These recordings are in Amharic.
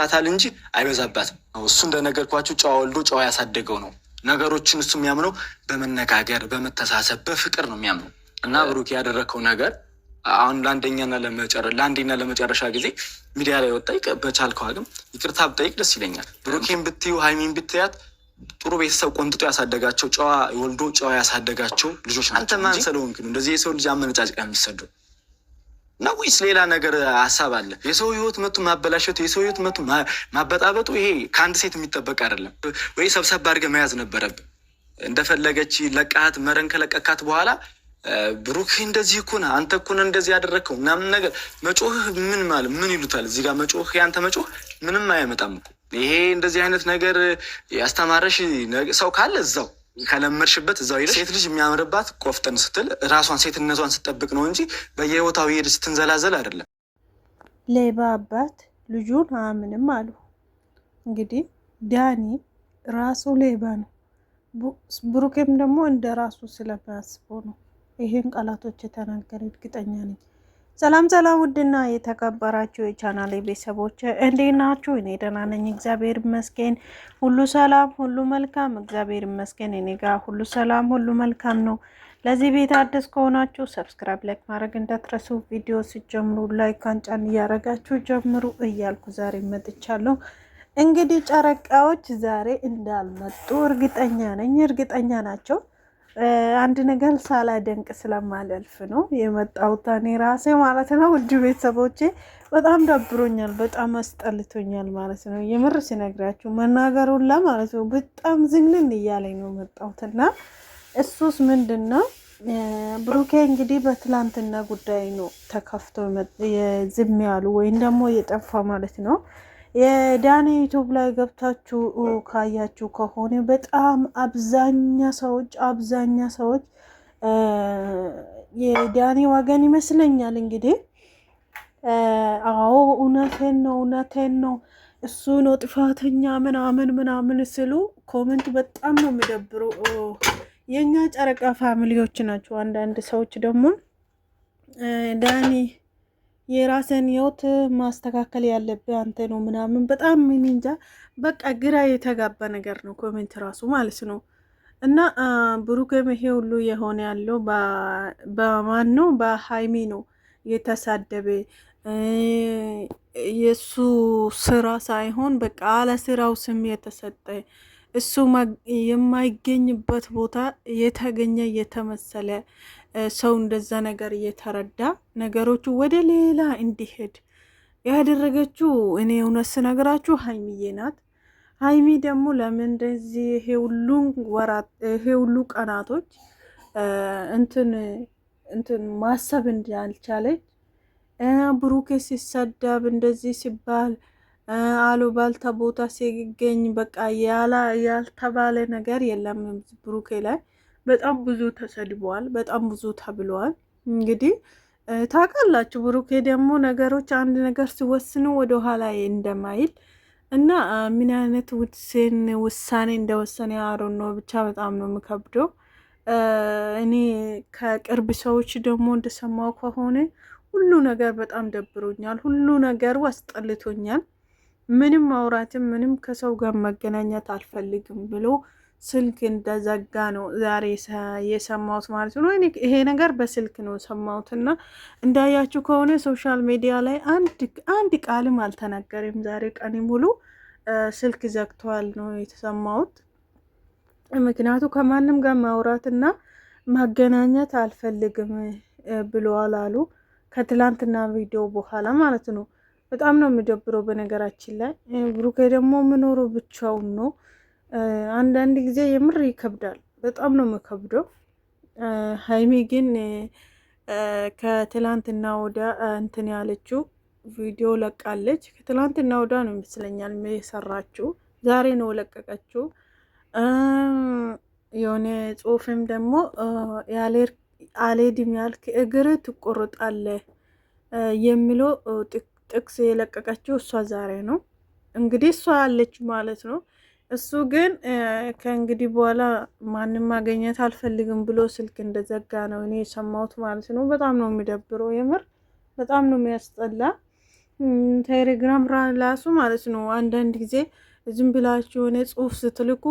ሳታል እንጂ አይበዛባትም። እሱ እንደነገርኳችሁ ጨዋ ወልዶ ጨዋ ያሳደገው ነው። ነገሮችን እሱ የሚያምነው በመነጋገር በመተሳሰብ በፍቅር ነው የሚያምነው። እና ብሩክ ያደረግከው ነገር አሁን ለአንዴና ለመጨረሻ ጊዜ ሚዲያ ላይ ወጣ። በቻልከው አቅም ይቅርታ ብጠይቅ ደስ ይለኛል። ብሩኬን ብትዩ ሀይሚን ብትያት ጥሩ ቤተሰብ ቆንጥጦ ያሳደጋቸው ጨዋ ወልዶ ጨዋ ያሳደጋቸው ልጆች ናቸው። አንተ ማን ስለሆንክ ነው እንደዚህ የሰው ልጅ አመነጫጭቃ የሚሰደው? እና ወይስ ሌላ ነገር ሀሳብ አለ? የሰው ህይወት መቱ ማበላሸቱ፣ የሰው ህይወት መቱ ማበጣበጡ ይሄ ከአንድ ሴት የሚጠበቅ አይደለም። ወይ ሰብሰብ አድርገህ መያዝ ነበረብህ። እንደፈለገች ለቃት መረን ከለቀካት በኋላ ብሩክ እንደዚህ እኮ ነህ አንተ እኮ ነህ እንደዚህ ያደረግከው ምናምን ነገር መጮህ ምን ማለት ምን ይሉታል? እዚህ ጋር መጮህ ያንተ መጮህ ምንም አያመጣም እኮ። ይሄ እንደዚህ አይነት ነገር ያስተማረሽ ሰው ካለ እዛው ከለመድሽበት እዛው ሄደሽ ሴት ልጅ የሚያምርባት ቆፍጠን ስትል ራሷን ሴትነቷን ስትጠብቅ ነው እንጂ በየቦታው ሄድ ስትንዘላዘል አይደለም። ሌባ አባት ልጁን አያምንም አሉ። እንግዲህ ዳኒ ራሱ ሌባ ነው፣ ብሩኬም ደግሞ እንደ ራሱ ስለሚያስበው ነው ይሄን ቃላቶች የተናገረ እርግጠኛ ነኝ። ሰላም ሰላም፣ ውድና የተከበራችሁ የቻናሌ ቤተሰቦች እንዴት ናችሁ? እኔ ደህና ነኝ፣ እግዚአብሔር ይመስገን። ሁሉ ሰላም፣ ሁሉ መልካም፣ እግዚአብሔር ይመስገን። እኔ ጋር ሁሉ ሰላም፣ ሁሉ መልካም ነው። ለዚህ ቤት አዲስ ከሆናችሁ ሰብስክራይብ፣ ላይክ ማድረግ እንዳትረሱ። ቪዲዮ ሲጀምሩ ላይክ አንጫን እያረጋችሁ ጀምሩ እያልኩ ዛሬ መጥቻለሁ። እንግዲህ ጨረቃዎች ዛሬ እንዳልመጡ እርግጠኛ ናቸው። አንድ ነገር ሳላደንቅ ስለማላልፍ ነው የመጣሁት እኔ ራሴ ማለት ነው። ውድ ቤተሰቦቼ በጣም ደብሮኛል፣ በጣም አስጠልቶኛል ማለት ነው። የምር ሲነግራችሁ መናገሩላ ማለት ነው በጣም ዝግንን እያለኝ ነው መጣሁትና እሱስ ምንድን ነው ብሩኬ እንግዲህ በትላንትና ጉዳይ ነው ተከፍቶ ዝም ያሉ ወይም ደግሞ የጠፋ ማለት ነው። የዳኒ ዩቱብ ላይ ገብታችሁ ካያችሁ ከሆነ በጣም አብዛኛ ሰዎች የዳኒ ወገን ይመስለኛል። እንግዲህ አዎ እውነቴን ነው እሱ ነው ጥፋተኛ ምናምን ስሉ ኮሜንት በጣም ነው የሚደብሩ። የኛ ጨረቃ ፋሚሊዎች ናቸው። አንዳንድ ሰዎች ደግሞ ዳኒ የራስን ህይወት ማስተካከል ያለብህ አንተ ነው ምናምን በጣም ምን እንጃ በቃ ግራ የተጋባ ነገር ነው ኮሜንት ራሱ ማለት ነው። እና ብሩክም ይሄ ሁሉ የሆነ ያለው በማን ነው? በሀይሚ ነው የተሳደበ የሱ ስራ ሳይሆን በቃ አለ ስራው ስም የተሰጠ እሱ የማይገኝበት ቦታ የተገኘ የተመሰለ ሰው እንደዛ ነገር እየተረዳ ነገሮቹ ወደ ሌላ እንዲሄድ ያደረገችው እኔ እውነት ስነግራችሁ ሀይሚዬ ናት። ሀይሚ ደግሞ ለምን እንደዚህ ይሄ ሁሉ ቀናቶች እንትን ማሰብ እንዳልቻለች ብሩኬ ሲሰደብ እንደዚህ ሲባል አሉባልታ ቦታ ሲገኝ በቃ ያልተባለ ነገር የለም ብሩኬ ላይ በጣም ብዙ ተሰድበዋል፣ በጣም ብዙ ተብለዋል። እንግዲህ ታውቃላችሁ ብሩኬ ደግሞ ነገሮች አንድ ነገር ሲወስኑ ወደ ኋላ እንደማይል እና ምን አይነት ውሳኔ እንደወሰነ ያሮን ነው ብቻ በጣም ነው የሚከብደው። እኔ ከቅርብ ሰዎች ደግሞ እንደሰማው ከሆነ ሁሉ ነገር በጣም ደብሮኛል፣ ሁሉ ነገር አስጠልቶኛል፣ ምንም ማውራትም ምንም ከሰው ጋር መገናኘት አልፈልግም ብሎ ስልክ እንደዘጋ ነው ዛሬ የሰማሁት ማለት ነው። ይሄ ነገር በስልክ ነው ሰማሁት እና እንዳያችሁ ከሆነ ሶሻል ሚዲያ ላይ አንድ ቃልም አልተናገረም። ዛሬ ቀን ሙሉ ስልክ ዘግተዋል ነው የተሰማሁት። ምክንያቱ ከማንም ጋር ማውራትና ማገናኘት አልፈልግም ብለዋል አሉ ከትላንትና ቪዲዮ በኋላ ማለት ነው። በጣም ነው የሚደብረው። በነገራችን ላይ ብሩኬ ደግሞ የምኖረው ብቻውን ነው። አንዳንድ ጊዜ የምር ይከብዳል፣ በጣም ነው የሚከብደው። ሀይሚ ግን ከትላንትና ወዳ እንትን ያለችው ቪዲዮ ለቃለች። ከትላንትና ወዳ ነው ይመስለኛል የሰራችው፣ ዛሬ ነው ለቀቀችው። የሆነ ጽሁፍም ደግሞ አልሄድም ያልክ እግር ትቆርጣለህ የሚለው ጥቅስ የለቀቀችው እሷ ዛሬ ነው። እንግዲህ እሷ ያለች ማለት ነው። እሱ ግን ከእንግዲህ በኋላ ማንም ማገኘት አልፈልግም ብሎ ስልክ እንደዘጋ ነው እኔ የሰማሁት ማለት ነው። በጣም ነው የሚደብረው፣ የምር በጣም ነው የሚያስጠላ። ቴሌግራም ራሱ ማለት ነው አንዳንድ ጊዜ ዝም ብላችሁ የሆነ ጽሁፍ ስትልኩ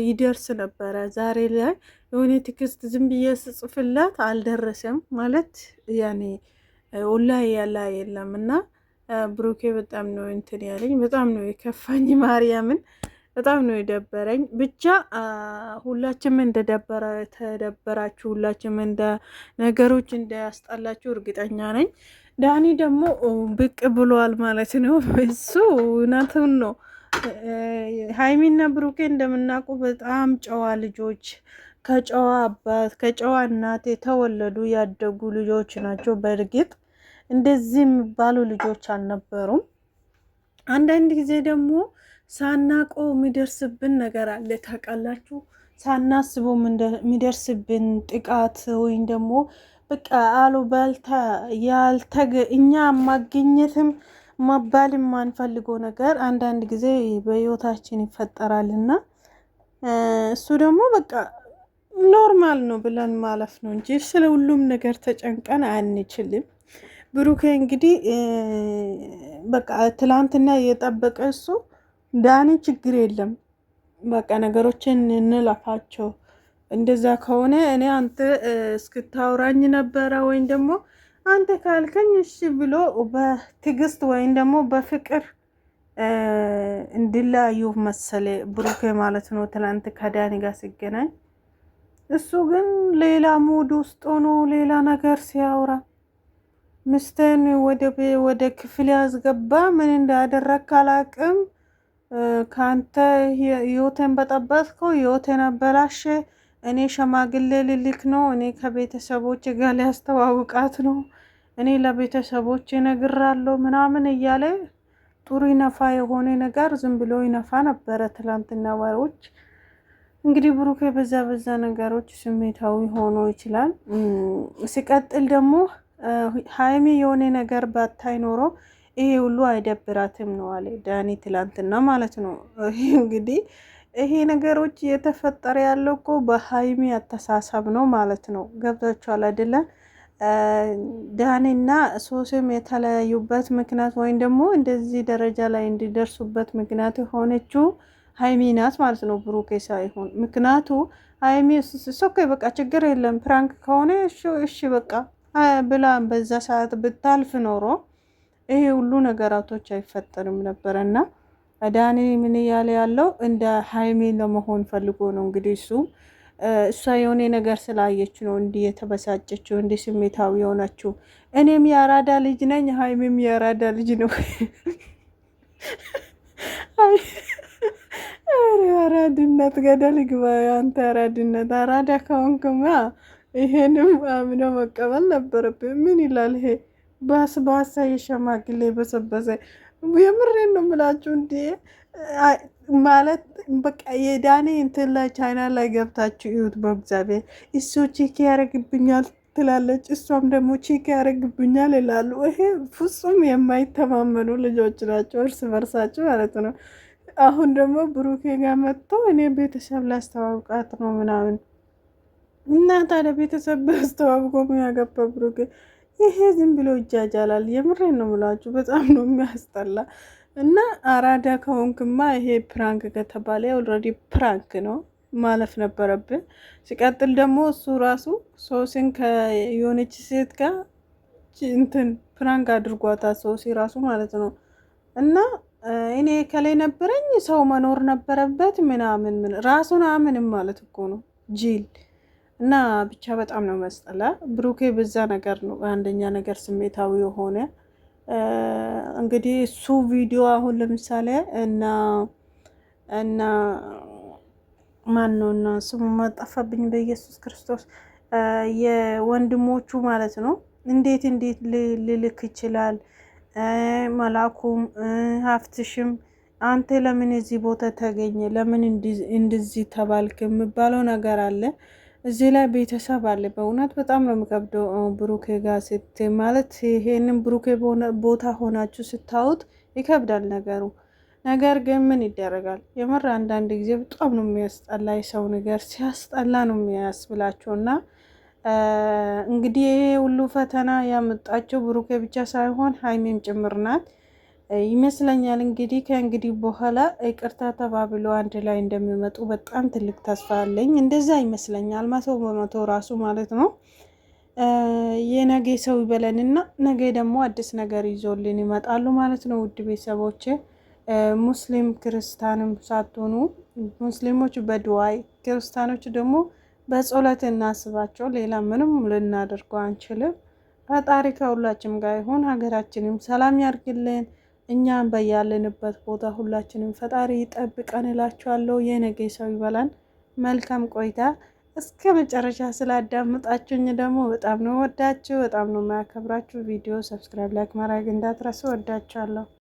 ይደርስ ነበረ። ዛሬ ላይ የሆነ ቴክስት ዝም ብዬ ስጽፍላት አልደረሰም ማለት ያኔ ኦንላይ ያለ የለም እና ብሩኬ በጣም ነው እንትን ያለኝ፣ በጣም ነው የከፋኝ። ማርያምን በጣም ነው የደበረኝ። ብቻ ሁላችንም ተደበራችሁ፣ ሁላችንም እንደ ነገሮች እንዳያስጣላችሁ እርግጠኛ ነኝ። ዳኒ ደግሞ ብቅ ብሏል ማለት ነው። እሱ እውነቱን ነው። ሀይሚና ብሩኬ እንደምናውቁ በጣም ጨዋ ልጆች ከጨዋ አባት ከጨዋ እናት የተወለዱ ያደጉ ልጆች ናቸው። በእርግጥ እንደዚህ የሚባሉ ልጆች አልነበሩም። አንዳንድ ጊዜ ደግሞ ሳናቀው የሚደርስብን ነገር አለ ታውቃላችሁ። ሳናስበው የሚደርስብን ጥቃት ወይም ደግሞ በቃ አሉባልታ እኛ ማግኘትም መባል የማንፈልገው ነገር አንዳንድ ጊዜ በህይወታችን ይፈጠራል እና እሱ ደግሞ በቃ ኖርማል ነው ብለን ማለፍ ነው እንጂ ስለ ሁሉም ነገር ተጨንቀን አንችልም። ብሩኬ እንግዲህ በቃ ትላንትና እየጠበቀ እሱ ዳኒ ችግር የለም በቃ ነገሮችን እንለፋቸው፣ እንደዛ ከሆነ እኔ አንተ እስክታውራኝ ነበረ ወይም ደግሞ አንተ ካልከኝ እሺ ብሎ በትዕግስት ወይም ደግሞ በፍቅር እንዲለያዩ መሰለ ብሩኬ ማለት ነው። ትላንት ከዳኒ ጋር ሲገናኝ እሱ ግን ሌላ ሙድ ውስጥ ሆኖ ሌላ ነገር ሲያወራ ሚስትን ወደ ክፍል ያስገባ ምን እንዳደረግ አላቅም። ከአንተ ህይወቴን በጠበጥከው ህይወቴን አበላሸ። እኔ ሸማግሌ ልልክ ነው። እኔ ከቤተሰቦች ጋር ሊያስተዋውቃት ነው። እኔ ለቤተሰቦች እነግራለሁ ምናምን እያለ ጥሩ ይነፋ የሆነ ነገር ዝም ብሎ ይነፋ ነበረ ትላንትና ወሮች። እንግዲህ ብሩኬ በዛ ነገሮች ስሜታዊ ሆኖ ይችላል። ሲቀጥል ደግሞ ሀይሚ የሆነ ነገር ባታይ ኖሮ ይሄ ሁሉ አይደብራትም ነው አለ ዳኒ ትላንትና ማለት ነው። እንግዲህ ይሄ ነገሮች እየተፈጠረ ያለው እኮ በሀይሚ አተሳሰብ ነው ማለት ነው። ገብታችኋል አይደለ? ዳኒና ሶስም የተለያዩበት ምክንያት ወይም ደግሞ እንደዚህ ደረጃ ላይ እንዲደርሱበት ምክንያት የሆነችው ሀይሚ ናት ማለት ነው፣ ብሩኬ ሳይሆን። ምክንያቱ ሀይሚ ሶኬ በቃ ችግር የለም ፕራንክ ከሆነ እሺ በቃ ብላ በዛ ሰዓት ብታልፍ ኖሮ ይሄ ሁሉ ነገራቶች አይፈጠርም ነበረ። እና ዳኒ ምን እያለ ያለው እንደ ሀይሚ ለመሆን ፈልጎ ነው እንግዲህ እሷ የሆነ ነገር ስላየች ነው እንዲህ የተበሳጨችው እንዲህ ስሜታዊ የሆነችው። እኔም የአራዳ ልጅ ነኝ፣ ሀይሚም የአራዳ ልጅ ነው። አራድነት ገደል ግባ አንተ። አራድነት አራዳ ከሆንክማ ይሄንም አምኖ መቀበል ነበረብህ። ምን ይላል ይሄ ባሳ የሸማግሌ በሰበሰ። የምሬን ነው የምላችሁ እንዴ ማለት በቃ የዳኒ እንትን ላይ ቻይና ላይ ገብታችሁ እዩት። በእግዚአብሔር እሱ ቼክ ያደርግብኛል ትላለች፣ እሷም ደግሞ ቼክ ያደርግብኛል ይላሉ። ይሄ ፍጹም የማይተማመኑ ልጆች ናቸው እርስ በርሳቸው ማለት ነው። አሁን ደግሞ ብሩኬ ጋር መጥቶ እኔ ቤተሰብ ላስተዋውቃት ነው ምናምን እና ታዲያ ቤተሰብ አስተዋውቆ ያገባ ብሩኬ ይሄ ዝም ብሎ ይጃጃላል። የምሬን ነው የምላችሁ በጣም ነው የሚያስጠላ። እና አራዳ ከሆንክማ ይሄ ፕራንክ ከተባለ ኦልሬዲ ፕራንክ ነው ማለፍ ነበረብን። ሲቀጥል ደግሞ እሱ ራሱ ሶሲን ከየሆነች ሴት ጋር እንትን ፕራንክ አድርጓታል ሶሲ ራሱ ማለት ነው። እና እኔ ከላይ ነበረኝ ሰው መኖር ነበረበት ምናምን ራሱን አምንም ማለት እኮ ነው ጂል። እና ብቻ በጣም ነው መስጠላ። ብሩኬ በዛ ነገር ነው አንደኛ ነገር ስሜታዊ የሆነ እንግዲህ እሱ ቪዲዮ አሁን ለምሳሌ እና ማን ነው እና ስሙ ማጠፋብኝ በኢየሱስ ክርስቶስ የወንድሞቹ ማለት ነው። እንዴት ልልክ ይችላል? መላኩም ሀፍትሽም አንተ ለምን እዚህ ቦታ ተገኘ? ለምን እንደዚህ ተባልክ? የሚባለው ነገር አለ እዚህ ላይ ቤተሰብ አለ። በእውነት በጣም ነው የሚከብደው። ብሩኬ ጋር ማለት ይሄንን ብሩኬ ቦታ ሆናችሁ ስታዩት ይከብዳል ነገሩ። ነገር ግን ምን ይደረጋል? የምር አንዳንድ ጊዜ በጣም ነው የሚያስጠላ። የሰው ነገር ሲያስጠላ ነው የሚያስብላቸው። እና እንግዲህ ይሄ ሁሉ ፈተና ያመጣቸው ብሩኬ ብቻ ሳይሆን ሀይሚም ጭምር ናት። ይመስለኛል። እንግዲህ ከእንግዲህ በኋላ ይቅርታ ተባብሎ አንድ ላይ እንደሚመጡ በጣም ትልቅ ተስፋ አለኝ። እንደዛ ይመስለኛል 100% ራሱ ማለት ነው። የነገ ሰው ይበለንና ነገ ደግሞ አዲስ ነገር ይዞልን ይመጣሉ ማለት ነው። ውድ ቤተሰቦቼ ሙስሊም ክርስቲያንም ሳትሆኑ ሙስሊሞች በድዋይ ክርስቲያኖች ደግሞ በጸሎት እናስባቸው። ሌላ ምንም ልናደርገው አንችልም። ፈጣሪ ከሁላችንም ጋር ይሁን። ሀገራችንም ሰላም ያርግልን። እኛም በያለንበት ቦታ ሁላችንም ፈጣሪ ይጠብቀን እላችኋለሁ። የነገ ሰው ይበላን። መልካም ቆይታ። እስከ መጨረሻ ስላዳመጣችሁኝ ደግሞ በጣም ነው ወዳችሁ፣ በጣም ነው የማያከብራችሁ። ቪዲዮ ሰብስክራይብ፣ ላይክ ማድረግ እንዳትረሱ። ወዳችኋለሁ።